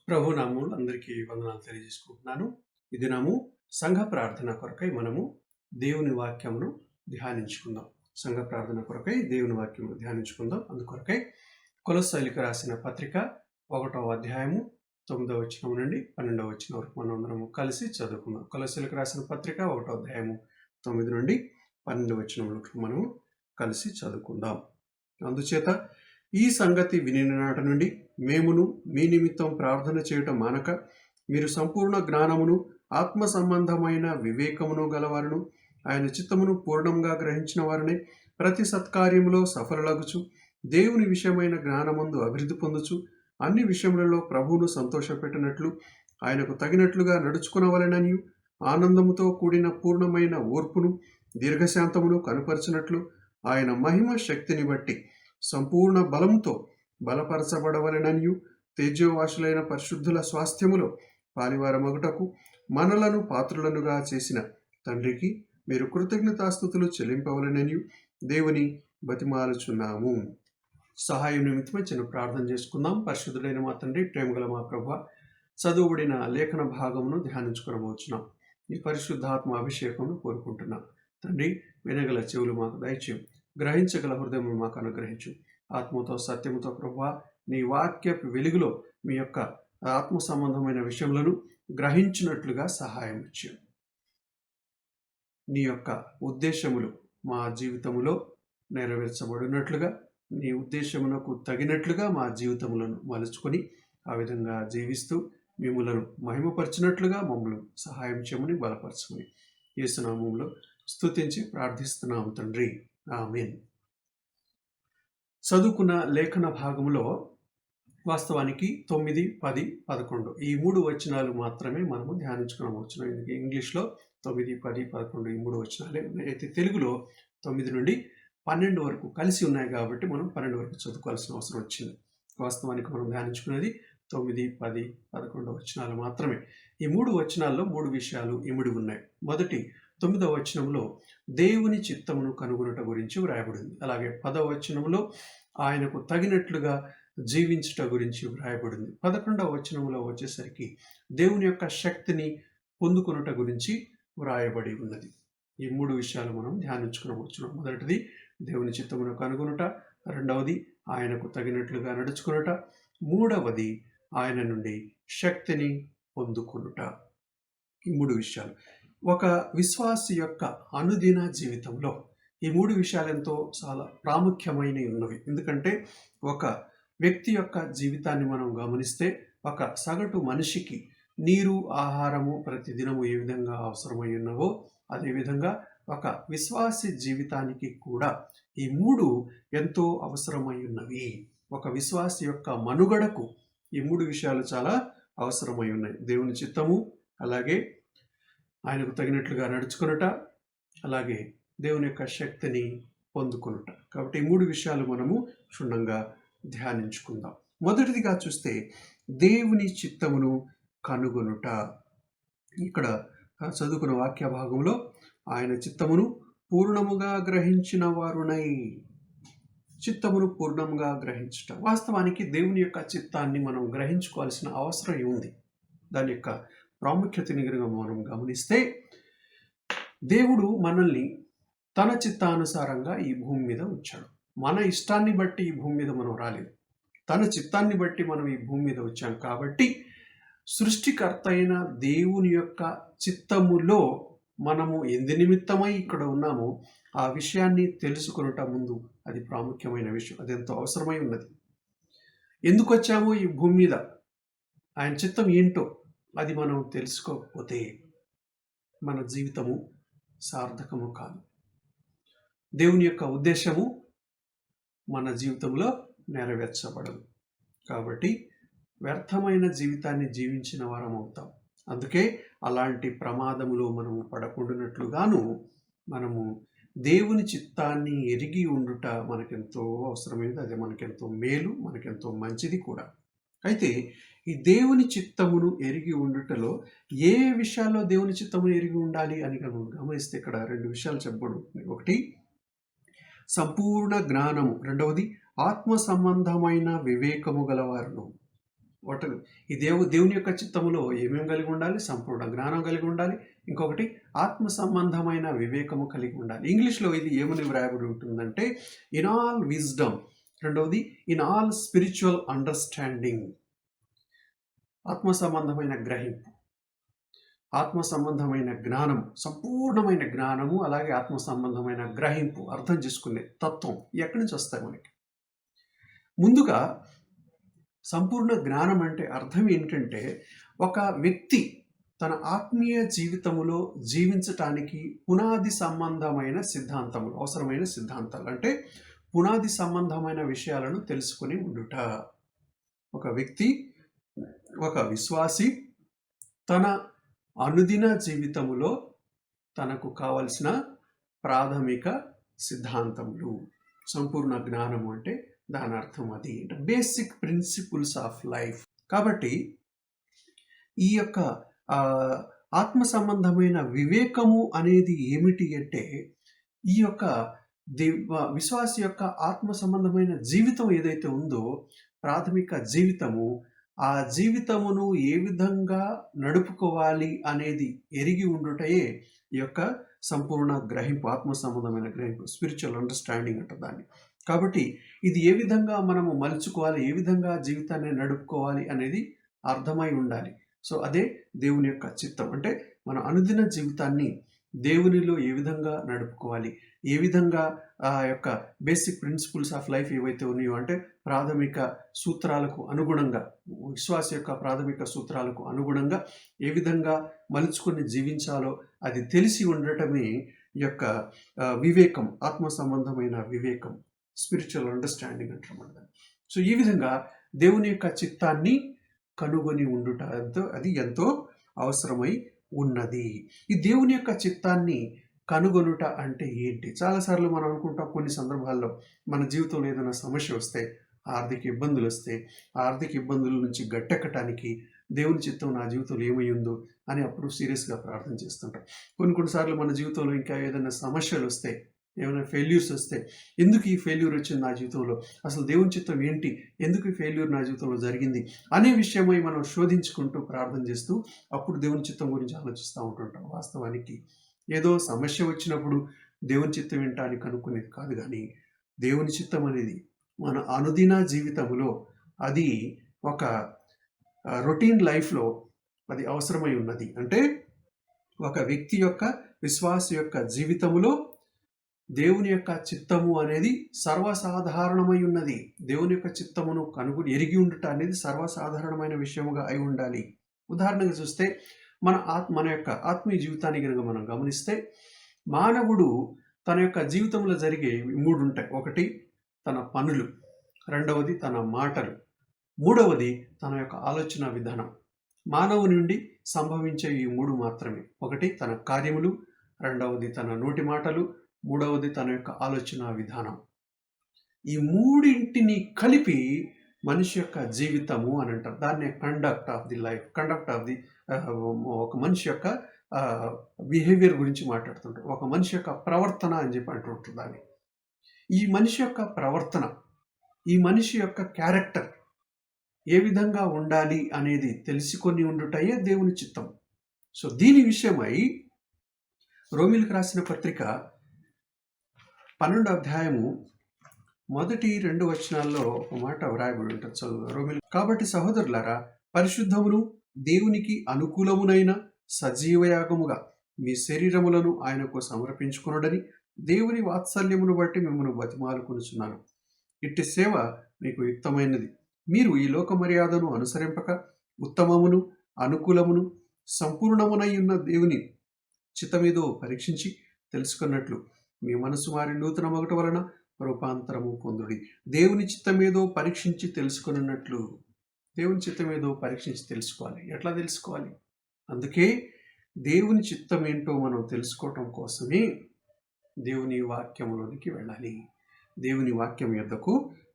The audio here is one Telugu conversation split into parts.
ప్రభు నామములో అందరికీ వందనాలు తెలియజేసుకుంటున్నాను. ఈ దినము సంఘ ప్రార్థన కొరకై మనము దేవుని వాక్యమును ధ్యానించుకుందాం. సంఘ ప్రార్థన కొరకై దేవుని వాక్యమును ధ్యానించుకుందాం. అందుకొరకై కొలస్సీలకు రాసిన పత్రిక 1వ అధ్యాయము 9వ వచనం నుండి 12వ వచనం వరకు మనమందరము కలిసి చదువుకుందాం. కొలస్సీలకు రాసిన పత్రిక 1వ అధ్యాయము 9 నుండి 12వ వచనం వరకు మనము కలిసి చదువుకుందాం. అందుచేత ఈ సంగతి వినిన నాటి నుండి మేమును మీ నిమిత్తం ప్రార్థన చేయటం మానక మీరు సంపూర్ణ జ్ఞానమును ఆత్మ సంబంధమైన వివేకమును గలవారును ఆయన చిత్తమును పూర్ణంగా గ్రహించిన వారిని ప్రతి సత్కార్యములో సఫలలగుచు దేవుని విషయమైన జ్ఞానమందు అభివృద్ధి పొందుచు అన్ని విషయములలో ప్రభువును సంతోషపెట్టినట్లు ఆయనకు తగినట్లుగా నడుచుకునవలెననియు ఆనందముతో కూడిన పూర్ణమైన ఓర్పును దీర్ఘశాంతమును కనుపరచినట్లు ఆయన మహిమ శక్తిని బట్టి సంపూర్ణ బలంతో బలపరచబడవలెననియు తేజోవాసులైన పరిశుద్ధుల స్వాస్థ్యములో పాలివారమగుటకు మనలను పాత్రులనుగా చేసిన తండ్రికి మీరు కృతజ్ఞతాస్తుతులు చెల్లింపవలెననియు దేవుని బతిమాలుచున్నాము. సహాయం నిమిత్తమై చిన్న ప్రార్థన చేసుకుందాం. పరిశుద్ధుడైన మా తండ్రి, ప్రేమగల మా ప్రభువా, చదువుబడిన లేఖన భాగమును ధ్యానించుకోవచ్చున్నాం. ఈ పరిశుద్ధాత్మ అభిషేకమును కోరుకుంటున్నాం. తండ్రి, వినగల చెవులు మాకు దయచేయం, గ్రహించగల హృదయము మాకు అనుగ్రహించు. ఆత్మతో సత్యముతో ప్రభువా, నీ వాక్యపు వెలుగులో మీ యొక్క ఆత్మ సంబంధమైన విషయములను గ్రహించినట్లుగా సహాయం ఇచ్చాం. నీ యొక్క ఉద్దేశములు మా జీవితములో నెరవేర్చబడినట్లుగా, నీ ఉద్దేశమునకు తగినట్లుగా మా జీవితములను మలుచుకొని ఆ విధంగా జీవిస్తూ మిమ్ములను మహిమపరిచినట్లుగా మమ్మల్ని సహాయం చేయమని బలపరచుకొని యేసు నామములో స్తుతించి ప్రార్థిస్తున్నాము తండ్రి, ఆమేన్. చదువుకున్న లేఖన భాగంలో వాస్తవానికి 9, 10, 11 ఈ 3 వచనాలు మాత్రమే మనము ధ్యానించుకోవచ్చు. ఇంగ్లీష్లో 9, 10, 11 ఈ 3 వచనాలే ఉన్నాయి. అయితే తెలుగులో 9 నుండి 12 వరకు కలిసి ఉన్నాయి కాబట్టి మనం 12 వరకు చదువుకోవాల్సిన అవసరం వచ్చింది. వాస్తవానికి మనం ధ్యానించుకునేది 9, 10, 11 వచనాలు మాత్రమే. ఈ 3 వచనాల్లో 3 విషయాలు ఇమిడి ఉన్నాయి. మొదటి 9వ వచనంలో దేవుని చిత్తమును కనుగొనుట గురించి వ్రాయబడింది. అలాగే 10వ వచనంలో ఆయనకు తగినట్లుగా జీవించుట గురించి వ్రాయబడింది. 11వ వచనంలో వచ్చేసరికి దేవుని యొక్క శక్తిని పొందుకొనుట గురించి వ్రాయబడి ఉన్నది. ఈ 3 విషయాలు మనం ధ్యానించుకోవచ్చు. మొదటిది దేవుని చిత్తమును కనుగొనుట, రెండవది ఆయనకు తగినట్లుగా నడుచుకొనుట, మూడవది ఆయన నుండి శక్తిని పొందుకొనుట. ఈ 3 విషయాలు ఒక విశ్వాసి యొక్క అనుదిన జీవితంలో ఈ 3 విషయాలు ఎంతో చాలా ప్రాముఖ్యమైనవి ఉన్నవి. ఎందుకంటే ఒక వ్యక్తి యొక్క జీవితాన్ని మనం గమనిస్తే ఒక సగటు మనిషికి నీరు, ఆహారము ప్రతిదినము ఏ విధంగా అవసరమై ఉన్నవో అదేవిధంగా ఒక విశ్వాసి జీవితానికి కూడా ఈ 3 ఎంతో అవసరమై ఉన్నవి. ఒక విశ్వాసి యొక్క మనుగడకు ఈ 3 విషయాలు చాలా అవసరమై ఉన్నాయి. దేవుని చిత్తము, అలాగే ఆయనకు తగినట్లుగా నడుచుకొనుట, అలాగే దేవుని యొక్క శక్తిని పొందుకొనుట. కాబట్టి ఈ 3 విషయాలు మనము క్షుణ్ణంగా ధ్యానించుకుందాం. మొదటిదిగా చూస్తే దేవుని చిత్తమును కనుగొనుట. ఇక్కడ చదువుకున్న వాక్య భాగంలో ఆయన చిత్తమును పూర్ణముగా గ్రహించిన వారునై, చిత్తమును పూర్ణంగా గ్రహించుట. వాస్తవానికి దేవుని యొక్క చిత్తాన్ని మనం గ్రహించుకోవాల్సిన అవసరం ఉంది. దాని యొక్క ప్రాముఖ్యతని మనం గమనిస్తే దేవుడు మనల్ని తన చిత్తానుసారంగా ఈ భూమి మీద ఉంచాడు. మన ఇష్టాన్ని బట్టి ఈ భూమి మీద మనం రాలేదు, తన చిత్తాన్ని బట్టి మనం ఈ భూమి మీద వచ్చాం. కాబట్టి సృష్టికర్త అయిన దేవుని యొక్క చిత్తములో మనము ఎందు నిమిత్తమై ఇక్కడ ఉన్నామో ఆ విషయాన్ని తెలుసుకొనుట ముందు అది ప్రాముఖ్యమైన విషయం. అది ఎంతో అవసరమై ఉన్నది. ఎందుకు వచ్చామో ఈ భూమి మీద, ఆయన చిత్తం ఏంటో అది మనం తెలుసుకోకపోతే మన జీవితము సార్థకము కాదు. దేవుని యొక్క ఉద్దేశము మన జీవితంలో నెరవేర్చబడదు. కాబట్టి వ్యర్థమైన జీవితాన్ని జీవించిన వారం అవుతాం. అందుకే అలాంటి ప్రమాదములో మనము పడకుండానట్లుగాను మనము దేవుని చిత్తాన్ని ఎరిగి ఉండుట మనకెంతో అవసరమైనది. అది మనకెంతో మేలు, మనకెంతో మంచిది కూడా. అయితే ఈ దేవుని చిత్తమును ఎరిగి ఉండుటలో ఏ విషయాల్లో దేవుని చిత్తమును ఎరిగి ఉండాలి అని గమనిస్తే ఇక్కడ 2 విషయాలు చెప్పబడి ఉంటుంది. ఒకటి సంపూర్ణ జ్ఞానము, రెండవది ఆత్మ సంబంధమైన వివేకము గలవారును. వాటి ఈ దేవుని యొక్క చిత్తములో ఏమేమి కలిగి ఉండాలి? సంపూర్ణ జ్ఞానం కలిగి ఉండాలి. ఇంకొకటి ఆత్మ సంబంధమైన వివేకము కలిగి ఉండాలి. ఇంగ్లీష్లో ఇది ఏమని వ్రాయబడి ఉంటుందంటే ఇన్ ఆల్ విజ్డమ్. రెండవది ఇన్ ఆల్ స్పిరిచువల్ అండర్స్టాండింగ్. ఆత్మ సంబంధమైన గ్రహింపు, ఆత్మ సంబంధమైన జ్ఞానము, సంపూర్ణమైన జ్ఞానము, అలాగే ఆత్మ సంబంధమైన గ్రహింపు, అర్థం చేసుకునే తత్వం ఎక్కడి నుంచి వస్తాయి మనకి? ముందుగా సంపూర్ణ జ్ఞానం అంటే అర్థం ఏంటంటే ఒక వ్యక్తి తన ఆత్మీయ జీవితములో జీవించటానికి పునాది సంబంధమైన సిద్ధాంతములు, అవసరమైన సిద్ధాంతాలు అంటే పునాది సంబంధమైన విషయాలను తెలుసుకుని ఉండుట. ఒక వ్యక్తి, ఒక విశ్వాసి తన అనుదిన జీవితములో తనకు కావలసిన ప్రాథమిక సిద్ధాంతములు, సంపూర్ణ జ్ఞానము అంటే దాని అర్థం అది బేసిక్ ప్రిన్సిపుల్స్ ఆఫ్ లైఫ్. కాబట్టి ఈ యొక్క ఆత్మ సంబంధమైన వివేకము అనేది ఏమిటి అంటే ఈ యొక్క విశ్వాసి యొక్క ఆత్మ సంబంధమైన జీవితం ఏదైతే ఉందో ప్రాథమిక జీవితము, ఆ జీవితమును ఏ విధంగా నడుపుకోవాలి అనేది ఎరిగి ఉండుటయే ఈ యొక్క సంపూర్ణ గ్రహింపు, ఆత్మ సంబంధమైన గ్రహింపు, స్పిరిచువల్ అండర్స్టాండింగ్ అంట దాన్ని. కాబట్టి ఇది ఏ విధంగా మనము మలుచుకోవాలి, ఏ విధంగా జీవితాన్ని నడుపుకోవాలి అనేది అర్థమై ఉండాలి. సో అదే దేవుని యొక్క చిత్తం. అంటే మన అనుదిన జీవితాన్ని దేవునిలో ఏ విధంగా నడుపుకోవాలి, ఏ విధంగా ఆ యొక్క బేసిక్ ప్రిన్సిపుల్స్ ఆఫ్ లైఫ్ ఏవైతే ఉన్నాయో అంటే ప్రాథమిక సూత్రాలకు అనుగుణంగా, విశ్వాస యొక్క ప్రాథమిక సూత్రాలకు అనుగుణంగా ఏ విధంగా మలుచుకొని జీవించాలో అది తెలిసి ఉండటమే ఈ యొక్క వివేకం, ఆత్మ సంబంధమైన వివేకం, స్పిరిచువల్ అండర్స్టాండింగ్ అంటారు. సో ఈ విధంగా దేవుని యొక్క చిత్తాన్ని కనుగొని ఉండుట అది ఎంతో అవసరమై ఉన్నది. ఈ దేవుని యొక్క చిత్తాన్ని కనుగొనుట అంటే ఏంటి? చాలాసార్లు మనం అనుకుంటాం, కొన్ని సందర్భాల్లో మన జీవితంలో ఏదైనా సమస్య వస్తే, ఆర్థిక ఇబ్బందులు వస్తే, ఆర్థిక ఇబ్బందుల నుంచి గట్టెక్కటానికి దేవుని చిత్తం నా జీవితంలో ఏమై ఉందో అని అప్పుడు సీరియస్గా ప్రార్థన చేస్తుంటాం. కొన్నిసార్లు మన జీవితంలో ఇంకా ఏదైనా సమస్యలు వస్తే, ఏమైనా ఫెయిల్యూర్స్ వస్తే, ఎందుకు ఈ ఫెయిల్యూర్ వచ్చింది నా జీవితంలో, అసలు దేవుని చిత్తం ఏంటి, ఎందుకు ఈ ఫెయిల్యూర్ నా జీవితంలో జరిగింది అనే విషయమై మనం శోధించుకుంటూ ప్రార్థన చేస్తూ అప్పుడు దేవుని చిత్తం గురించి ఆలోచిస్తూ ఉంటుంటాం. వాస్తవానికి ఏదో సమస్య వచ్చినప్పుడు దేవుని చిత్తం ఏంటాన్ని కనుక్కునేది కాదు, కానీ దేవుని చిత్తం అనేది మన అనుదిన జీవితంలో అది ఒక రొటీన్ లైఫ్లో అది అవసరమై ఉన్నది. అంటే ఒక వ్యక్తి యొక్క, విశ్వాస యొక్క జీవితంలో దేవుని యొక్క చిత్తము అనేది సర్వసాధారణమై ఉన్నది. దేవుని యొక్క చిత్తమును కనుగొని ఎరిగి ఉండుట అనేది సర్వసాధారణమైన విషయముగా అయి ఉండాలి. ఉదాహరణగా చూస్తే మన యొక్క ఆత్మీయ జీవితాన్ని కనుక మనం గమనిస్తే, మానవుడు తన యొక్క జీవితంలో జరిగే 3 ఉంటాయి. ఒకటి తన పనులు, రెండవది తన మాటలు, మూడవది తన యొక్క ఆలోచన విధానం. మానవుని నుండి సంభవించే ఈ 3 మాత్రమే. ఒకటి తన కార్యములు, రెండవది తన నోటి మాటలు, మూడవది తన యొక్క ఆలోచన విధానం. ఈ మూడింటిని కలిపి మనిషి యొక్క జీవితము అని అంటారు. దాన్నే conduct of the life, conduct of the ఒక మనిషి యొక్క బిహేవియర్ గురించి మాట్లాడుతుంటారు. ఒక మనిషి యొక్క ప్రవర్తన అని చెప్పి అంటుంటారు దాన్ని. ఈ మనిషి యొక్క ప్రవర్తన, ఈ మనిషి యొక్క క్యారెక్టర్ ఏ విధంగా ఉండాలి అనేది తెలుసుకొని ఉండుటయే దేవుని చిత్తం. సో దీని విషయమై రోమీయులకు రాసిన పత్రిక 12వ అధ్యాయము 1-2 వచనాల్లో ఒక మాట వ్రాయబడి ఉంటుంది. చదువు రోమీయులు. కాబట్టి సహోదరులారా, పరిశుద్ధమును దేవునికి అనుకూలమునైన సజీవయాగముగా మీ శరీరములను ఆయనకు సమర్పించుకొనుడని దేవుని వాత్సల్యమును బట్టి మిమ్మల్ని బతిమాలుకొనుచున్నాను. ఇట్టి సేవ మీకు యుక్తమైనది. మీరు ఈ లోక మర్యాదను అనుసరింపక ఉత్తమమును, అనుకూలమును, సంపూర్ణమునై ఉన్న దేవుని చిత్తమేదో పరీక్షించి తెలుసుకున్నట్లు మీ మనసు మారి నూతన మొగట వలన రూపాంతరము పొందుడి. దేవుని చిత్తమేదో పరీక్షించి తెలుసుకున్నట్లు, దేవుని చిత్తమేదో పరీక్షించి తెలుసుకోవాలి. ఎట్లా తెలుసుకోవాలి? అందుకే దేవుని చిత్తం ఏంటో మనం తెలుసుకోవటం కోసమే దేవుని వాక్యములోనికి వెళ్ళాలి. దేవుని వాక్యం యొద్దకు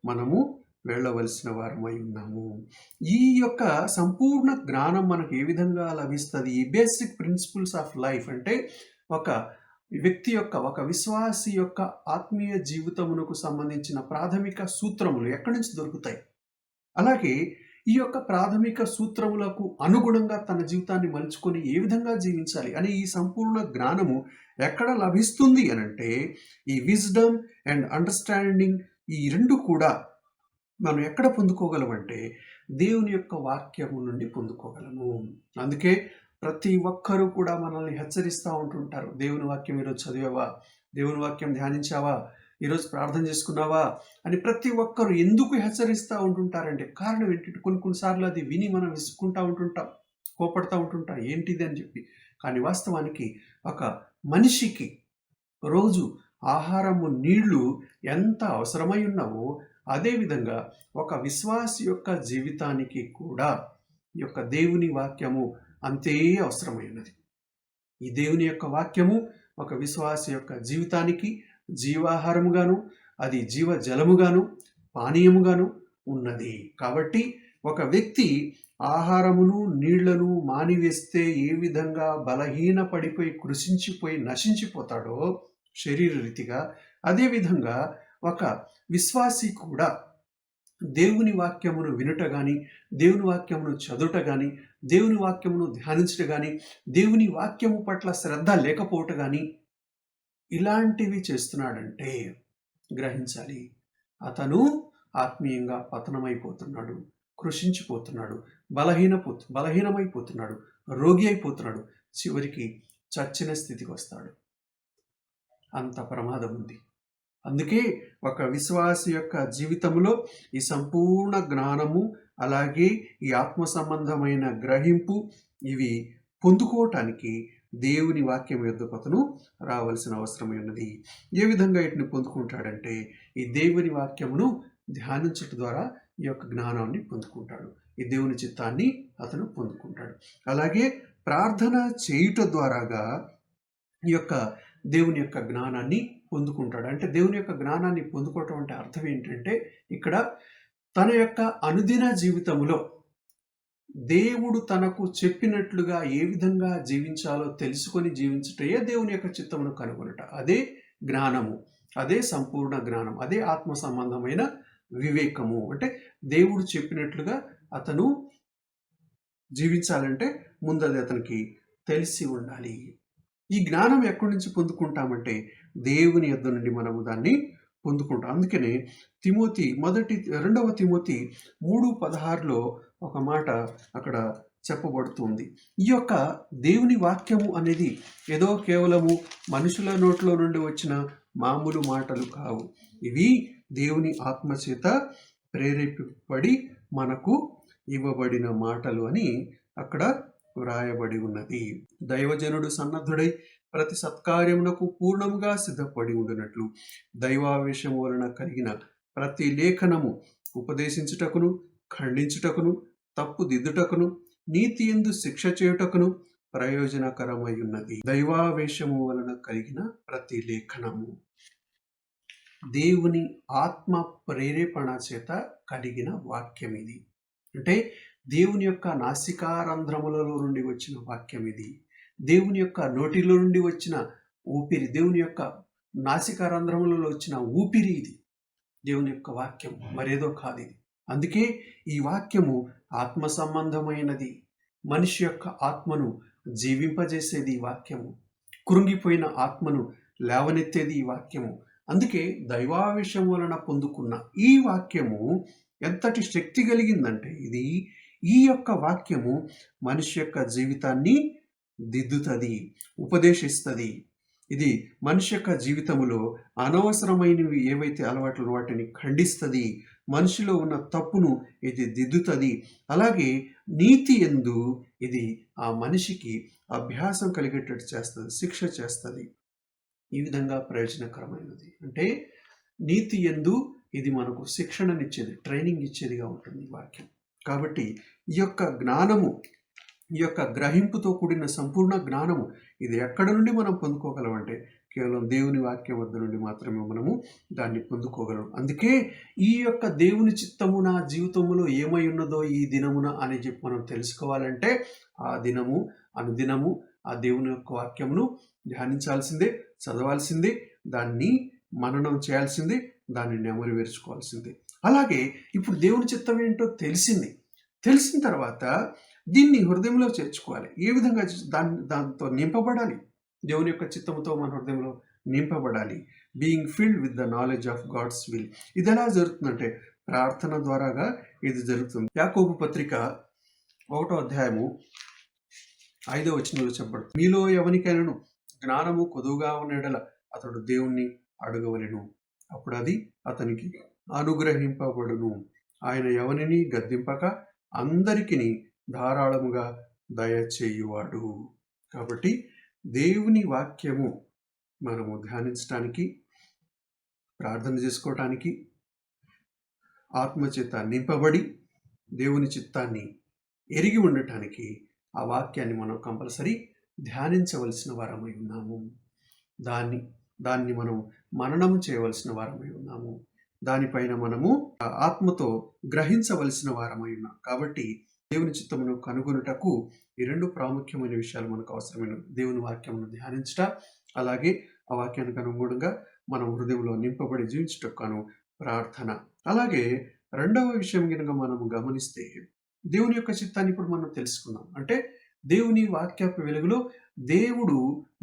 మనము వెళ్ళవలసిన వారమై ఉన్నాము. ఈ యొక్క సంపూర్ణ జ్ఞానం మనకు ఏ విధంగా లభిస్తుంది? ఈ బేసిక్ ప్రిన్సిపుల్స్ ఆఫ్ లైఫ్ అంటే ఒక వ్యక్తి యొక్క, ఒక విశ్వాసి యొక్క ఆత్మీయ జీవితమునకు సంబంధించిన ప్రాథమిక సూత్రములు ఎక్కడి నుంచి దొరుకుతాయి? అలాగే ఈ యొక్క ప్రాథమిక సూత్రములకు అనుగుణంగా తన జీవితాన్ని మలుచుకొని ఏ విధంగా జీవించాలి అనే ఈ సంపూర్ణ జ్ఞానము ఎక్కడ లభిస్తుంది అనంటే ఈ విజ్డమ్ అండ్ అండర్స్టాండింగ్ ఈ రెండు కూడా మనం ఎక్కడ పొందుకోగలమంటే దేవుని యొక్క వాక్యము నుండి పొందుకోగలము. అందుకే ప్రతి ఒక్కరూ కూడా మనల్ని హెచ్చరిస్తూ ఉంటుంటారు. దేవుని వాక్యం ఈరోజు చదివావా, దేవుని వాక్యం ధ్యానించావా, ఈరోజు ప్రార్థన చేసుకున్నావా అని ప్రతి ఒక్కరు ఎందుకు హెచ్చరిస్తూ ఉంటుంటారంటే కారణం ఏంటంటే కొన్నిసార్లు అది విని మనం విసుక్కుంటూ ఉంటుంటాం, కోపడుతూ ఉంటుంటాం ఏంటిది అని చెప్పి. కానీ వాస్తవానికి ఒక మనిషికి రోజు ఆహారము నీళ్లు ఎంత అవసరమై ఉన్నావో అదేవిధంగా ఒక విశ్వాసి యొక్క జీవితానికి కూడా ఈ యొక్క దేవుని వాక్యము అంతే అవసరమైనది. ఈ దేవుని యొక్క వాక్యము ఒక విశ్వాసి యొక్క జీవితానికి జీవాహారముగాను, అది జీవ జలముగాను, పానీయముగాను ఉన్నది. కాబట్టి ఒక వ్యక్తి ఆహారమును నీళ్లను మానివేస్తే ఏ విధంగా బలహీన పడిపోయి కృషించిపోయి నశించిపోతాడో శరీర రీతిగా, అదేవిధంగా ఒక విశ్వాసి కూడా దేవుని వాక్యమును వినుట కానీ, దేవుని వాక్యమును చదువుట కానీ, దేవుని వాక్యమును ధ్యానించట కానీ, దేవుని వాక్యము పట్ల శ్రద్ధ లేకపోవట కానీ ఇలాంటివి చేస్తున్నాడంటే గ్రహించాలి, అతను ఆత్మీయంగా పతనమైపోతున్నాడు, కృషించిపోతున్నాడు, బలహీనమైపోతున్నాడు, రోగి అయిపోతున్నాడు, చివరికి చచ్చిన స్థితికి వస్తాడు. అంత ప్రమాదం ఉంది. అందుకే ఒక విశ్వాసి యొక్క జీవితంలో ఈ సంపూర్ణ జ్ఞానము అలాగే ఈ ఆత్మ సంబంధమైన గ్రహింపు ఇవి పొందుకోవటానికి దేవుని వాక్యం యొద్దకు అతను రావాల్సిన అవసరమై ఉన్నది. ఏ విధంగా వీటిని పొందుకుంటాడంటే ఈ దేవుని వాక్యమును ధ్యానించడం ద్వారా ఈ యొక్క జ్ఞానాన్ని పొందుకుంటాడు, ఈ దేవుని చిత్తాన్ని అతను పొందుకుంటాడు. అలాగే ప్రార్థన చేయుట ద్వారాగా ఈ యొక్క దేవుని యొక్క జ్ఞానాన్ని పొందుకుంటాడు. అంటే దేవుని యొక్క జ్ఞానాన్ని పొందుకోవటం అంటే అర్థం ఏంటంటే ఇక్కడ తన యొక్క అనుదిన జీవితంలో దేవుడు తనకు చెప్పినట్లుగా ఏ విధంగా జీవించాలో తెలుసుకొని జీవించటయే దేవుని యొక్క చిత్తమును కనుగొనట. అదే జ్ఞానము, అదే సంపూర్ణ జ్ఞానం, అదే ఆత్మ సంబంధమైన వివేకము. అంటే దేవుడు చెప్పినట్లుగా అతను జీవించాలంటే ముందు అది అతనికి తెలిసి ఉండాలి. ఈ జ్ఞానం ఎక్కడి నుంచి పొందుకుంటామంటే దేవుని యొద్ద నుండి మనము దాన్ని పొందుకుంటాం. అందుకనే రెండవ తిమోతి 3:16లో ఒక మాట అక్కడ చెప్పబడుతుంది. ఈ యొక్క దేవుని వాక్యము అనేది ఏదో కేవలము మనుషుల నోట్లో నుండి వచ్చిన మామూలు మాటలు కావు. ఇవి దేవుని ఆత్మచేత ప్రేరేపబడి మనకు ఇవ్వబడిన మాటలు అని అక్కడ వ్రాయబడి ఉన్నది. దైవజనుడు సన్నద్ధుడై ప్రతి సత్కార్యమునకు పూర్ణముగా సిద్ధపడి ఉండినట్లు దైవావేశము వలన కలిగిన ప్రతి లేఖనము ఉపదేశించుటకును, ఖండించుటకును, తప్పు దిద్దుటకును, నీతి యందు శిక్ష చేయుటకును ప్రయోజనకరమై ఉన్నది. దైవావేశము వలన కలిగిన ప్రతి లేఖనము దేవుని ఆత్మ ప్రేరేపణ చేత కలిగిన వాక్యం ఇది. అంటే దేవుని యొక్క నాసికారంధ్రములలో నుండి వచ్చిన వాక్యం ఇది. దేవుని యొక్క నోటిలో నుండి వచ్చిన ఊపిరి, దేవుని యొక్క నాసికారంధ్రములలో వచ్చిన ఊపిరి ఇది. దేవుని యొక్క వాక్యం మరేదో కాదు ఇది. అందుకే ఈ వాక్యము ఆత్మ సంబంధమైనది. మనిషి యొక్క ఆత్మను జీవింపజేసేది ఈ వాక్యము. కృంగిపోయిన ఆత్మను లేవనెత్తేది ఈ వాక్యము. అందుకే దైవావేశం వలన పొందుకున్న ఈ వాక్యము ఎంతటి శక్తి కలిగిందంటే ఈ యొక్క వాక్యము మనిషి యొక్క జీవితాన్ని దిద్దుతుంది, ఉపదేశిస్తుంది. ఇది మనిషి యొక్క జీవితంలో అనవసరమైనవి ఏవైతే అలవాట్లు వాటిని ఖండిస్తుంది. మనిషిలో ఉన్న తప్పును ఇది దిద్దుతుంది. అలాగే నీతి యందు ఇది ఆ మనిషికి అభ్యాసం కలిగేటట్టు చేస్తుంది, శిక్ష చేస్తుంది. ఈ విధంగా ప్రయోజనకరమైనది. అంటే నీతి యందు ఇది మనకు శిక్షణనిచ్చేది, ట్రైనింగ్ ఇచ్చేదిగా ఉంటుంది ఈ వాక్యం. కాబట్టి ఈ యొక్క జ్ఞానము, ఈ యొక్క గ్రహింపుతో కూడిన సంపూర్ణ జ్ఞానము ఇది ఎక్కడి నుండి మనం పొందుకోగలం అంటే కేవలం దేవుని వాక్యం వద్ద నుండి మాత్రమే మనము దాన్ని పొందుకోగలం. అందుకే ఈ యొక్క దేవుని చిత్తము నా జీవితంలో ఏమై ఉన్నదో ఈ దినమున అని చెప్పి మనం తెలుసుకోవాలంటే ఆ దినము అనుదినము ఆ దేవుని యొక్క వాక్యమును ధ్యానించాల్సిందే, చదవాల్సిందే, దాన్ని మననం చేయాల్సిందే, దాన్ని నెమరు వేర్చుకోవాల్సిందే. అలాగే ఇప్పుడు దేవుని చిత్తం ఏంటో తెలిసింది. తెలిసిన తర్వాత దీన్ని హృదయంలో చేర్చుకోవాలి. ఏ విధంగా దాంతో నింపబడాలి? దేవుని యొక్క చిత్తముతో మన హృదయంలో నింపబడాలి. Being filled with the knowledge of God's will. ఇది ఎలా జరుగుతుందంటే ప్రార్థన ద్వారాగా ఇది జరుగుతుంది. యాకోబు పత్రిక 1వ అధ్యాయము 5వ వచనంలో చెప్పబడుతుంది, మీలో ఎవనికైనాను జ్ఞానము కొదువుగా ఉన్న యెడల అతడు దేవుణ్ణి అడగవలెను, అప్పుడు అది అతనికి అనుగ్రహింపబడును. ఆయన ఎవనిని గద్దింపక అందరికిని ధారాళముగా దయచేయువాడు. కాబట్టి దేవుని వాక్యము మనము ధ్యానించడానికి, ప్రార్థన చేసుకోవటానికి, ఆత్మచేత నింపబడి దేవుని చిత్తాన్ని ఎరిగి ఉండటానికి ఆ వాక్యాన్ని మనం కంపల్సరీ ధ్యానించవలసిన వారమై ఉన్నాము. దాన్ని మనం మననం చేయవలసిన వారమై ఉన్నాము. దానిపైన మనము ఆత్మతో గ్రహించవలసిన వారమై ఉన్నాం. కాబట్టి దేవుని చిత్తమును కనుగొనుటకు ఈ 2 ప్రాముఖ్యమైన విషయాలు మనకు అవసరమైన, దేవుని వాక్యమును ధ్యానించుట, అలాగే ఆ వాక్యానికి అనుగుణంగా మనం హృదయంలో నింపబడి జీవించుటకు ప్రార్థన. అలాగే 2వ విషయం కనుక మనం గమనిస్తే, దేవుని యొక్క చిత్తాన్ని ఇప్పుడు మనం తెలుసుకున్నాం. అంటే దేవుని వాక్యపు వెలుగులో దేవుడు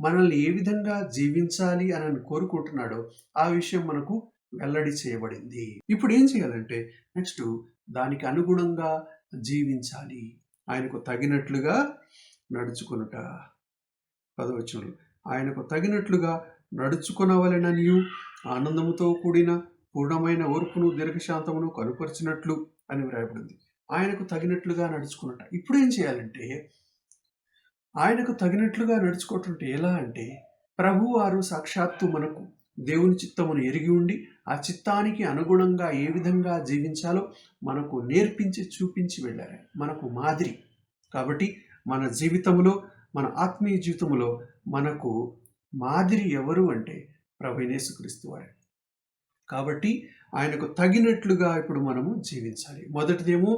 మనల్ని ఏ విధంగా జీవించాలి అని కోరుకుంటున్నాడో ఆ విషయం మనకు వెల్లడి చేయబడింది. ఇప్పుడు ఏం చేయాలంటే నెక్స్ట్ దానికి అనుగుణంగా జీవించాలి. ఆయనకు తగినట్లుగా నడుచుకొనుట. 10వ వచనంలో ఆయనకు తగినట్లుగా నడుచుకొనవలెననియు ఆనందముతో కూడిన పూర్ణమైన ఓర్పును దీర్ఘశాంతమును కనుపరిచినట్లు అని వ్రాయబడింది. ఆయనకు తగినట్లుగా నడుచుకున్నట. ఇప్పుడు ఏం చేయాలంటే ఆయనకు తగినట్లుగా నడుచుకోవటం ఎలా అంటే, ప్రభువారు సాక్షాత్తు మనకు దేవుని చిత్తమును ఎరిగి ఉండి ఆ చిత్తానికి అనుగుణంగా ఏ విధంగా జీవించాలో మనకు నేర్పించి చూపించి వెళ్ళారు. మనకు మాదిరి. కాబట్టి మన జీవితంలో, మన ఆత్మీయ జీవితంలో మనకు మాదిరి ఎవరు అంటే ప్రభువైన యేసుక్రీస్తు వారే. కాబట్టి ఆయనకు తగినట్లుగా ఇప్పుడు మనము జీవించాలి. మొదటిదేమో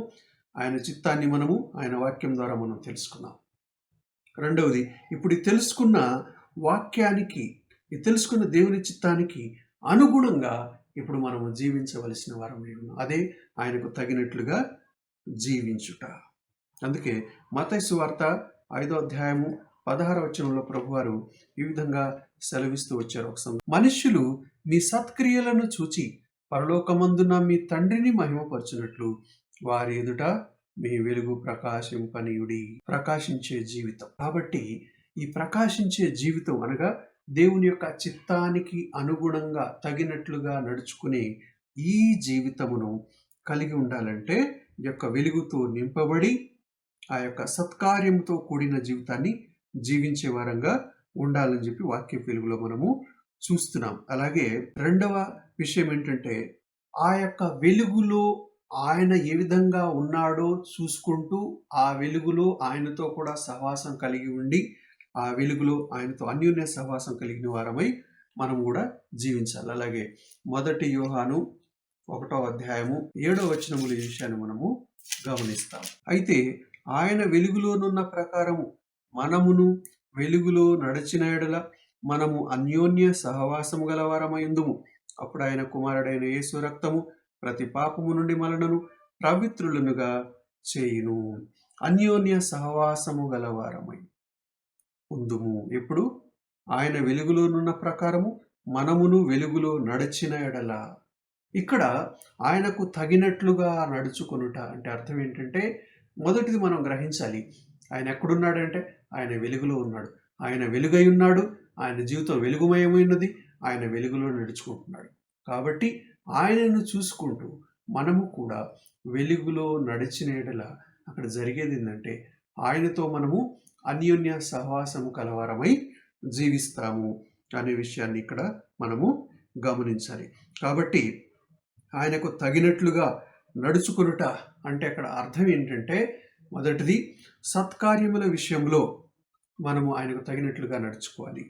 ఆయన చిత్తాన్ని మనము ఆయన వాక్యం ద్వారా మనం తెలుసుకున్నాం. రెండవది, ఇప్పుడు తెలుసుకున్న వాక్యానికి, తెలుసుకున్న దేవుని చిత్తానికి అనుగుణంగా ఇప్పుడు మనము జీవించవలసిన వారమై ఉన్నాం. అదే ఆయనకు తగినట్లుగా జీవించుట. అందుకే మత్తయి సువార్త 5వ అధ్యాయము 16వ వచనంలో ప్రభువారు ఈ విధంగా సెలవిస్తూ వచ్చారు. మనుష్యులు మీ సత్క్రియలను చూచి పరలోకమందున మీ తండ్రిని మహిమపరచునట్లు వారి ఎదుట మీ వెలుగు ప్రకాశింపనీయుడి. ప్రకాశించే జీవితం. కాబట్టి ఈ ప్రకాశించే జీవితం అనగా దేవుని యొక్క చిత్తానికి అనుగుణంగా తగినట్లుగా నడుచుకునే ఈ జీవితమును కలిగి ఉండాలంటే ఈ యొక్క వెలుగుతో నింపబడి ఆ యొక్క సత్కార్యంతో కూడిన జీవితాన్ని జీవించే వారంగా ఉండాలని చెప్పి వాక్య వెలుగులో మనము చూస్తున్నాం. అలాగే రెండవ విషయం ఏంటంటే, ఆ యొక్క వెలుగులో ఆయన ఏ విధంగా ఉన్నాడో చూసుకుంటూ ఆ వెలుగులో ఆయనతో కూడా సహవాసం కలిగి ఉండి ఆ వెలుగులో ఆయనతో అన్యోన్య సహవాసం కలిగిన వారమై మనం కూడా జీవించాలి. అలాగే 1 యోహాను 1వ అధ్యాయము 7వ వచనముల ఈ విషయాన్ని మనము గమనిస్తాం. అయితే ఆయన వెలుగులోనున్న ప్రకారము మనమును వెలుగులో నడిచిన యెడల మనము అన్యోన్య సహవాసము గలవారమైందుము. అప్పుడు ఆయన కుమారుడైన యేసు రక్తము ప్రతి పాపము నుండి మనలను పవిత్రులనుగా చేయును. అన్యోన్య సహవాసము గలవారమై ఉందుము. ఎప్పుడు? ఆయన వెలుగులోనున్న ప్రకారము మనమును వెలుగులో నడిచిన యెడల. ఇక్కడ ఆయనకు తగినట్లుగా నడుచుకొనుట అంటే అర్థం ఏంటంటే, మొదటిది మనం గ్రహించాలి, ఆయన ఎక్కడున్నాడంటే ఆయన వెలుగులో ఉన్నాడు. ఆయన వెలుగై ఉన్నాడు. ఆయన జీవితం వెలుగుమయమైనది. ఆయన వెలుగులో నడుచుకుంటున్నాడు. కాబట్టి ఆయనను చూసుకుంటూ మనము కూడా వెలుగులో నడిచిన యెడల అక్కడ జరిగేది ఏంటంటే, ఆయనతో మనము అన్యోన్య సహవాసము కలవారమై జీవిస్తాము అనే విషయాన్ని ఇక్కడ మనము గమనించాలి. కాబట్టి ఆయనకు తగినట్లుగా నడుచుకొనుట అంటే అక్కడ అర్థం ఏంటంటే, మొదటిది సత్కార్యముల విషయంలో మనము ఆయనకు తగినట్లుగా నడుచుకోవాలి.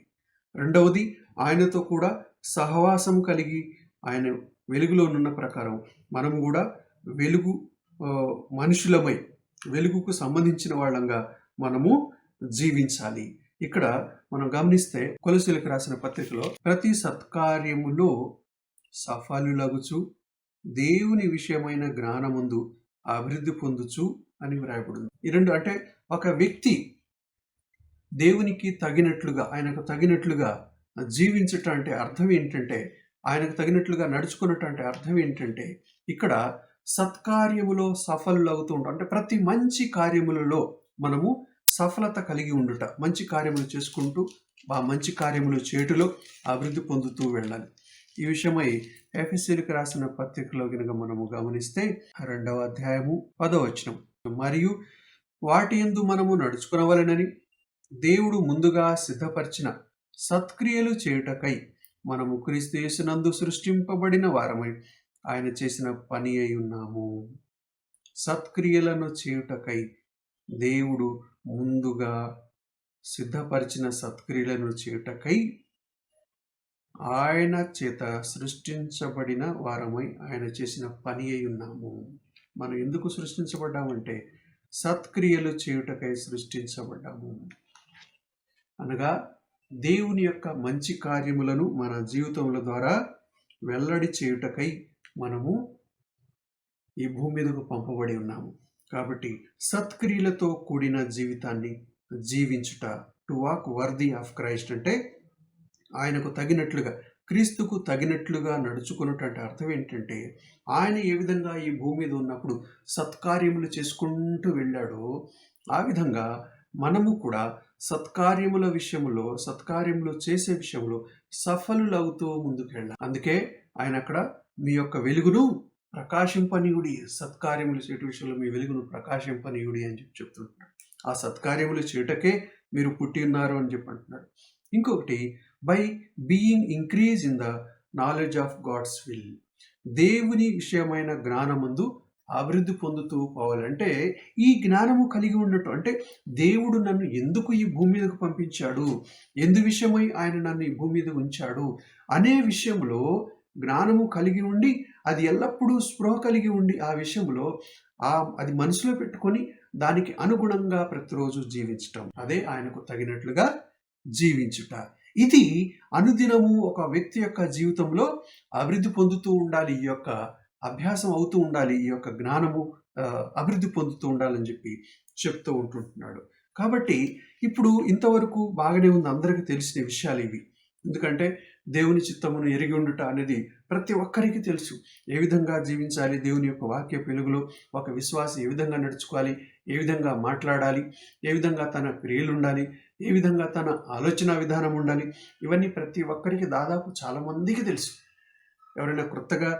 రెండవది ఆయనతో కూడా సహవాసం కలిగి ఆయన వెలుగులో ఉన్న ప్రకారం మనము కూడా వెలుగు మనుషులమై వెలుగుకు సంబంధించిన వాళ్ళంగా మనము జీవించాలి. ఇక్కడ మనం గమనిస్తే కొలొస్సీయులకు రాసిన పత్రికలో ప్రతి సత్కార్యములో సఫలులగుచు దేవుని విషయమైన జ్ఞానమందు అభివృద్ధి పొందుచు అని వ్రాయబడింది. ఈ రెండు అంటే ఒక వ్యక్తి దేవునికి తగినట్లుగా, ఆయనకు తగినట్లుగా జీవించట అంటే అర్థం ఏంటంటే, ఆయనకు తగినట్లుగా నడుచుకున్నట్టు అంటే అర్థం ఏంటంటే, ఇక్కడ సత్కార్యములో సఫలులవుతూ ఉంటాం. అంటే ప్రతి మంచి కార్యములలో మనము సఫలత కలిగి ఉండుట, మంచి కార్యములు చేసుకుంటూ ఆ మంచి కార్యములు చేటులో అభివృద్ధి పొందుతూ వెళ్ళాలి. ఈ విషయమై ఎఫెసీయులకు రాసిన పత్రికలో కనుక మనము గమనిస్తే 2వ అధ్యాయము 10వ వచనం, మరియు వాటి యందు మనము నడుచుకునవలెనని దేవుడు ముందుగా సిద్ధపరిచిన సత్క్రియలు చేయుటకై మనము క్రీస్తు యేసునందు సృష్టింపబడిన వారమై ఆయన చేసిన పని అయి ఉన్నాము. సత్క్రియలను చేయుటకై దేవుడు ముందుగా సిద్ధపరిచిన సత్క్రియలను చేయుటకై ఆయన చేత సృష్టించబడిన వారమై ఆయన చేసిన పని అయి ఉన్నాము. మనం ఎందుకు సృష్టించబడ్డామంటే సత్క్రియలు చేయుటకై సృష్టించబడ్డాము. అనగా దేవుని యొక్క మంచి కార్యములను మన జీవితముల ద్వారా వెల్లడి చేయుటకై మనము ఈ భూమి మీదకు పంపబడి ఉన్నాము. కాబట్టి సత్క్రియలతో కూడిన జీవితాన్ని జీవించుట, to walk worthy of Christ అంటే ఆయనకు తగినట్లుగా, క్రీస్తుకు తగినట్లుగా నడుచుకున్నటువంటి అర్థం ఏంటంటే, ఆయన ఏ విధంగా ఈ భూమి మీద ఉన్నప్పుడు సత్కార్యములు చేసుకుంటూ వెళ్ళాడో ఆ విధంగా మనము కూడా సత్కార్యముల విషయంలో, సత్కార్యములు చేసే విషయంలో సఫలులవుతూ ముందుకు వెళ్ళాలి. అందుకే ఆయన అక్కడ మీ యొక్క వెలుగును ప్రకాశింపనీయుడి, సత్కార్యములు చేయట విషయంలో మీ వెలుగును ప్రకాశింపనీయుడి అని చెప్తుంటున్నాడు. ఆ సత్కార్యములు చేయటకే మీరు పుట్టి ఉన్నారు అని చెప్పి అంటున్నాడు. ఇంకొకటి, by being increase in the knowledge of God's will, దేవుని విషయమైన జ్ఞానమందు అభివృద్ధి పొందుతూ పోవాలంటే ఈ జ్ఞానము కలిగి ఉండటం అంటే దేవుడు నన్ను ఎందుకు ఈ భూమి మీదకు పంపించాడు, ఎందు విషయమై ఆయన నన్ను ఈ భూమి మీద ఉంచాడు అనే విషయంలో జ్ఞానము కలిగి ఉండి, అది ఎల్లప్పుడూ స్పృహ కలిగి ఉండి ఆ విషయంలో అది మనసులో పెట్టుకొని దానికి అనుగుణంగా ప్రతిరోజు జీవించటం, అదే ఆయనకు తగినట్లుగా జీవించుట. ఇది అనుదినము ఒక వ్యక్తి యొక్క జీవితంలో అభివృద్ధి పొందుతూ ఉండాలి. ఈ యొక్క అభ్యాసం అవుతూ ఉండాలి. ఈ యొక్క జ్ఞానము అభివృద్ధి పొందుతూ ఉండాలని చెప్పి చెప్తూ ఉంటుంటున్నాడు. కాబట్టి ఇప్పుడు ఇంతవరకు బాగానే ఉంది, అందరికీ తెలిసిన విషయాలు ఇవి. ఎందుకంటే దేవుని చిత్తమును ఎరిగి ఉండుట అనేది ప్రతి ఒక్కరికి తెలుసు. ఏ విధంగా జీవించాలి, దేవుని యొక్క వాక్య వెలుగులో ఒక విశ్వాసి ఏ విధంగా నడుచుకోవాలి, ఏ విధంగా మాట్లాడాలి, ఏ విధంగా తన క్రియలు ఉండాలి, ఏ విధంగా తన ఆలోచన విధానం ఉండాలి, ఇవన్నీ ప్రతి ఒక్కరికి దాదాపు చాలామందికి తెలుసు. ఎవరైనా కొత్తగా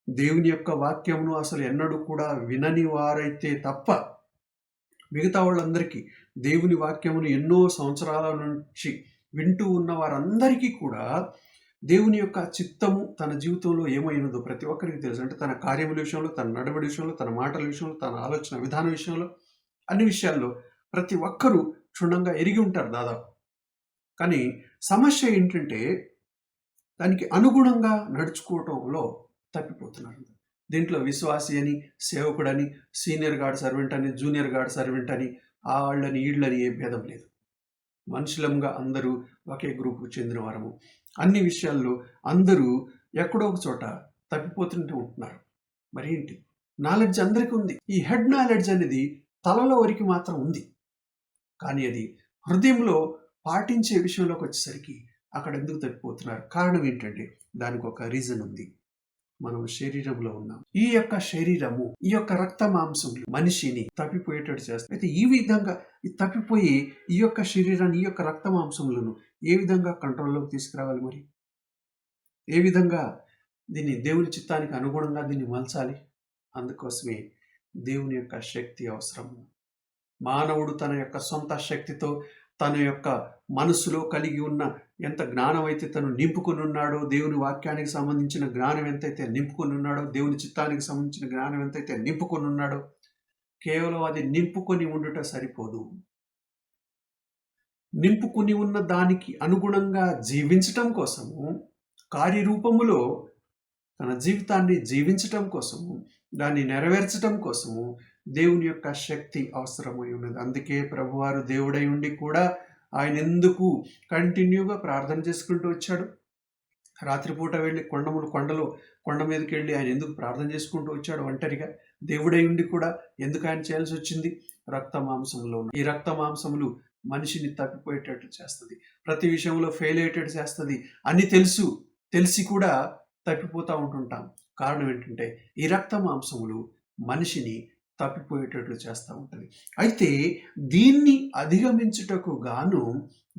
దేవుని యొక్క వాక్యమును అసలు ఎన్నడూ కూడా వినని వారైతే తప్ప మిగతా వాళ్ళందరికీ దేవుని వాక్యమును ఎన్నో సంవత్సరాల నుంచి వింటూ ఉన్న వారందరికీ కూడా దేవుని యొక్క చిత్తము తన జీవితంలో ఏమైనదో ప్రతి ఒక్కరికి తెలుసు. అంటే తన కార్యముల విషయంలో, తన నడవడి విషయంలో, తన మాటల విషయంలో, తన ఆలోచన విధానం విషయంలో, అన్ని విషయాల్లో ప్రతి ఒక్కరూ క్షుణ్ణంగా ఎరిగి ఉంటారు దాదాపు. కానీ సమస్య ఏంటంటే దానికి అనుగుణంగా నడుచుకోవటంలో తప్పిపోతున్నారు. దీంట్లో విశ్వాసి అని, సేవకుడని, సీనియర్ గార్డ్ సర్వెంట్ అని, జూనియర్ గార్డ్ సర్వెంట్ అని, వాళ్ళని వీళ్ళని ఏ భేదం లేదు. మనుషులంగా అందరూ ఒకే గ్రూపుకు చెందిన వారము. అన్ని విషయాల్లో అందరూ ఎక్కడో ఒక చోట తప్పిపోతుంటూ ఉంటున్నారు. మరి ఏంటి? నాలెడ్జ్ అందరికీ ఉంది. ఈ హెడ్ నాలెడ్జ్ అనేది తలలో వరకు మాత్రం ఉంది. కానీ అది హృదయంలో పాటించే విషయంలోకి వచ్చేసరికి అక్కడ ఎందుకు తప్పిపోతున్నారు? కారణం ఏంటంటే దానికి ఒక రీజన్ ఉంది. మనం శరీరంలో ఉన్నాం. ఈ యొక్క శరీరము, ఈ యొక్క రక్త మాంసములు మనిషిని తప్పిపోయేటట్టు చేస్తాయి. అయితే ఈ విధంగా తప్పిపోయి ఈ యొక్క శరీరాన్ని, ఈ యొక్క రక్త మాంసములను ఏ విధంగా కంట్రోల్లోకి తీసుకురావాలి? మరి ఏ విధంగా దీన్ని దేవుని చిత్తానికి అనుగుణంగా దీన్ని మలచాలి? అందుకోసమే దేవుని యొక్క శక్తి అవసరం. మానవుడు తన యొక్క సొంత శక్తితో, తన యొక్క మనసులో కలిగి ఉన్న ఎంత జ్ఞానం అయితే తను నింపుకొని ఉన్నాడో, దేవుని వాక్యానికి సంబంధించిన జ్ఞానం ఎంతైతే నింపుకొని ఉన్నాడో, దేవుని చిత్తానికి సంబంధించిన జ్ఞానం ఎంతైతే నింపుకొని ఉన్నాడో, కేవలం అది నింపుకొని ఉండుట సరిపోదు. నింపుకొని ఉన్న దానికి అనుగుణంగా జీవించటం కోసము, కార్యరూపములో తన జీవితాన్ని జీవించటం కోసము, దాన్ని నెరవేర్చటం కోసము దేవుని యొక్క శక్తి అవసరమై ఉన్నది. అందుకే ప్రభువారు దేవుడై ఉండి కూడా ఆయన ఎందుకు కంటిన్యూగా ప్రార్థన చేసుకుంటూ వచ్చాడు? రాత్రిపూట వెళ్ళి కొండ మీదకి వెళ్ళి ఆయన ఎందుకు ప్రార్థన చేసుకుంటూ వచ్చాడు ఒంటరిగా? దేవుడై ఉండి కూడా ఎందుకు ఆయన చేయాల్సి వచ్చింది? రక్త మాంసంలో ఉన్న ఈ రక్త మాంసములు మనిషిని తప్పిపోయేటట్టు చేస్తుంది, ప్రతి విషయంలో ఫెయిల్ అయ్యేటట్టు చేస్తుంది అని తెలిసి కూడా తప్పిపోతూ ఉంటుంటాం. కారణం ఏంటంటే ఈ రక్త మాంసములు మనిషిని తప్పిపోయేటట్లు చేస్తూ ఉంటుంది. అయితే దీన్ని అధిగమించుటకు గాను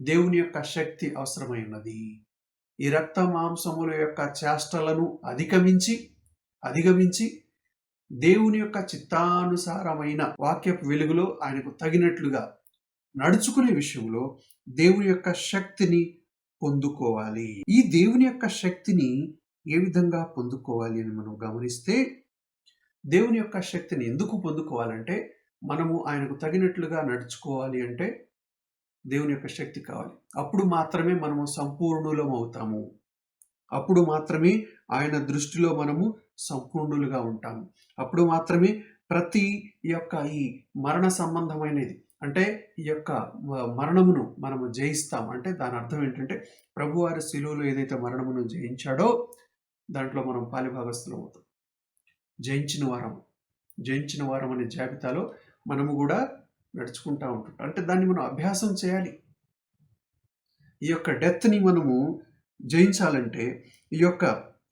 దేవుని యొక్క శక్తి అవసరమై ఉన్నది. ఈ రక్త మాంసముల యొక్క చేష్టలను అధిగమించి దేవుని యొక్క చిత్తానుసారమైన వాక్యపు వెలుగులో ఆయనకు తగినట్లుగా నడుచుకునే విషయంలో దేవుని యొక్క శక్తిని పొందుకోవాలి. ఈ దేవుని యొక్క శక్తిని ఏ విధంగా పొందుకోవాలి అని మనం గమనిస్తే, దేవుని యొక్క శక్తిని ఎందుకు పొందుకోవాలంటే, మనము ఆయనకు తగినట్లుగా నడుచుకోవాలి అంటే దేవుని యొక్క శక్తి కావాలి. అప్పుడు మాత్రమే మనము సంపూర్ణులం అవుతాము. అప్పుడు మాత్రమే ఆయన దృష్టిలో మనము సంపూర్ణులుగా ఉంటాము. అప్పుడు మాత్రమే ప్రతి ఈ మరణ సంబంధమైనది, అంటే ఈ యొక్క మరణమును మనము జయిస్తాం. అంటే దాని అర్థం ఏంటంటే, ప్రభువారి శిలువలో ఏదైతే మరణమును జయించాడో దాంట్లో మనం పాలిభాగస్థులం అవుతాం. జయించిన వారం అనే జాబితాలో మనము కూడా నడుచుకుంటూ ఉంటుంటాం. అంటే దాన్ని మనం అభ్యాసం చేయాలి. ఈ యొక్క డెత్ని మనము జయించాలంటే, ఈ యొక్క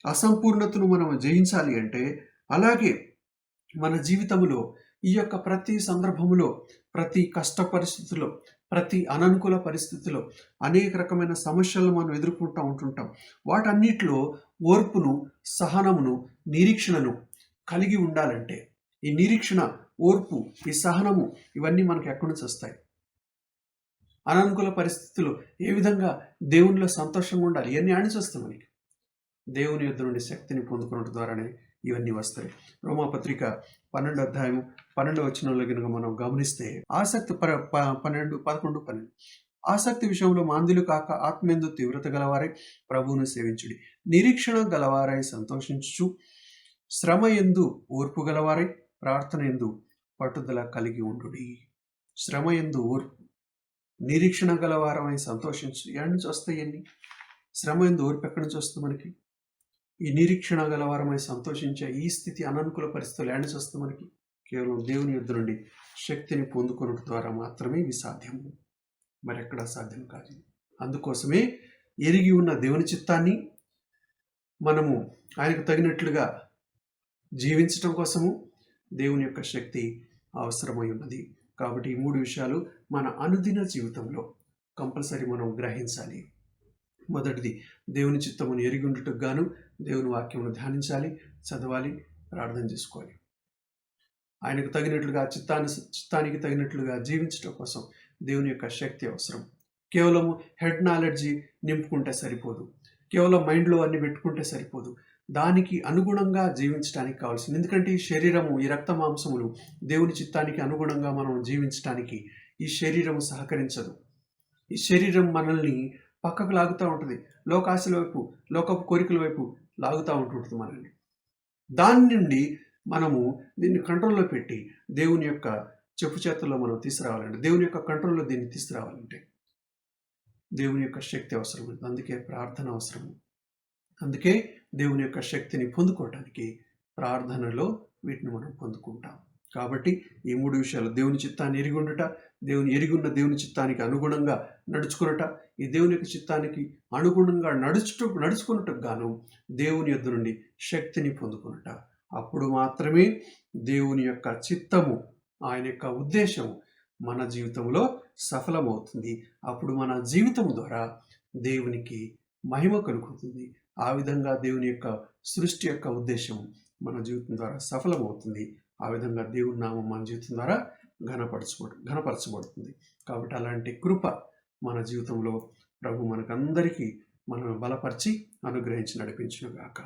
అసంపూర్ణతను మనం జయించాలి అంటే, అలాగే మన జీవితంలో ఈ యొక్క ప్రతి సందర్భంలో, ప్రతి కష్ట పరిస్థితుల్లో, ప్రతి అననుకూల పరిస్థితిలో అనేక రకమైన సమస్యలను మనం ఎదుర్కొంటూ ఉంటుంటాం. వాటన్నిటిలో ఓర్పును, సహనమును, నిరీక్షణను కలిగి ఉండాలంటే, ఈ నిరీక్షణ, ఓర్పు, ఈ సహనము ఇవన్నీ మనకు ఎక్కడి నుంచి వస్తాయి? అననుకూల పరిస్థితులు ఏ విధంగా దేవునిలో సంతోషంగా ఉండాలి, ఇవన్నీ ఆనిచొస్తాయి మనకి. దేవుని యొద్ద నుండి శక్తిని పొందుకోవడం ద్వారానే ఇవన్నీ వస్తాయి. రోమాపత్రిక 12వ అధ్యాయం 12వ వచనంలో కనుక మనం గమనిస్తే, ఆసక్తి 11-12 ఆసక్తి విషయంలో మాంద్యులు కాక ఆత్మయందు తీవ్రత గలవారై ప్రభువును సేవించుడి, నిరీక్షణ గలవారై సంతోషించుచు, శ్రమ యందు ఓర్పు గలవారై ప్రార్థన యందు పట్టుదల కలిగి ఉండుడి. శ్రమ యందు ఓర్పు, నిరీక్షణ గలవారమై సంతోషించు. ఎక్కడి నుంచి వస్తాయి అన్ని? శ్రమ యందు ఓర్పు ఎక్కడి నుంచి వస్తుంది మనకి? ఈ నిరీక్షణ గలవారమై సంతోషించే ఈ స్థితి అననుకూల పరిస్థితులు ఎక్కడి నుంచి వస్తుంది మనకి? కేవలం దేవుని యొద్ద నుండి శక్తిని పొందుకోవడం ద్వారా మాత్రమే ఇవి సాధ్యము, మరెక్కడా సాధ్యం కాదు. అందుకోసమే ఎరిగి ఉన్న దేవుని చిత్తాన్ని మనము ఆయనకు తగినట్లుగా జీవించటం కోసము దేవుని యొక్క శక్తి అవసరమై ఉన్నది. కాబట్టి ఈ 3 విషయాలు మన అనుదిన జీవితంలో కంపల్సరీ మనం గ్రహించాలి. మొదటిది, దేవుని చిత్తమును ఎరిగి ఉండుటకు గాను దేవుని వాక్యమును ధ్యానించాలి, చదవాలి, ప్రార్థన చేసుకోవాలి. ఆయనకు తగినట్లుగా చిత్తానికి తగినట్లుగా జీవించడం కోసం దేవుని యొక్క శక్తి అవసరం. కేవలము హెడ్ నాలెడ్జి నింపుకుంటే సరిపోదు, కేవలం మైండ్లో అన్ని పెట్టుకుంటే సరిపోదు. దానికి అనుగుణంగా జీవించడానికి కావాల్సింది. ఎందుకంటే ఈ శరీరము, ఈ రక్త మాంసములు దేవుని చిత్తానికి అనుగుణంగా మనం జీవించడానికి ఈ శరీరము సహకరించదు. ఈ శరీరం మనల్ని పక్కకు లాగుతూ ఉంటుంది, లోకాశల వైపు, లోకపు కోరికల వైపు లాగుతూ ఉంటుంటుంది మనల్ని. దాని నుండి మనము దీన్ని కంట్రోల్లో పెట్టి దేవుని యొక్క చెప్పు చేతుల్లో మనం తీసుకురావాలంటే, దేవుని యొక్క కంట్రోల్లో దీన్ని తీసుకురావాలంటే దేవుని యొక్క శక్తి అవసరం. అందుకే ప్రార్థన అవసరము. అందుకే దేవుని యొక్క శక్తిని పొందుకోవడానికి ప్రార్థనలో వీటిని మనం పొందుకుంటాం. కాబట్టి ఈ 3 విషయాలు, దేవుని చిత్తాన్ని ఎరిగి ఉండుట, ఎరిగున్న దేవుని చిత్తానికి అనుగుణంగా నడుచుకున్నట, ఈ దేవుని యొక్క చిత్తానికి అనుగుణంగా నడుచుకున్నట్టుకు గాను దేవుని యొద్ద నుండి శక్తిని పొందుకున్నట. అప్పుడు మాత్రమే దేవుని యొక్క చిత్తము, ఆయన యొక్క ఉద్దేశము మన జీవితంలో సఫలమవుతుంది. అప్పుడు మన జీవితం ద్వారా దేవునికి మహిమ కలుగుతుంది. ఆ విధంగా దేవుని యొక్క సృష్టి యొక్క ఉద్దేశం మన జీవితం ద్వారా సఫలమవుతుంది. ఆ విధంగా దేవుని నామం మన జీవితం ద్వారా ఘనపరచబడుతుంది. కాబట్టి అలాంటి కృప మన జీవితంలో ప్రభు మనకందరికీ మనం బలపరిచి అనుగ్రహించి నడిపించును గాక.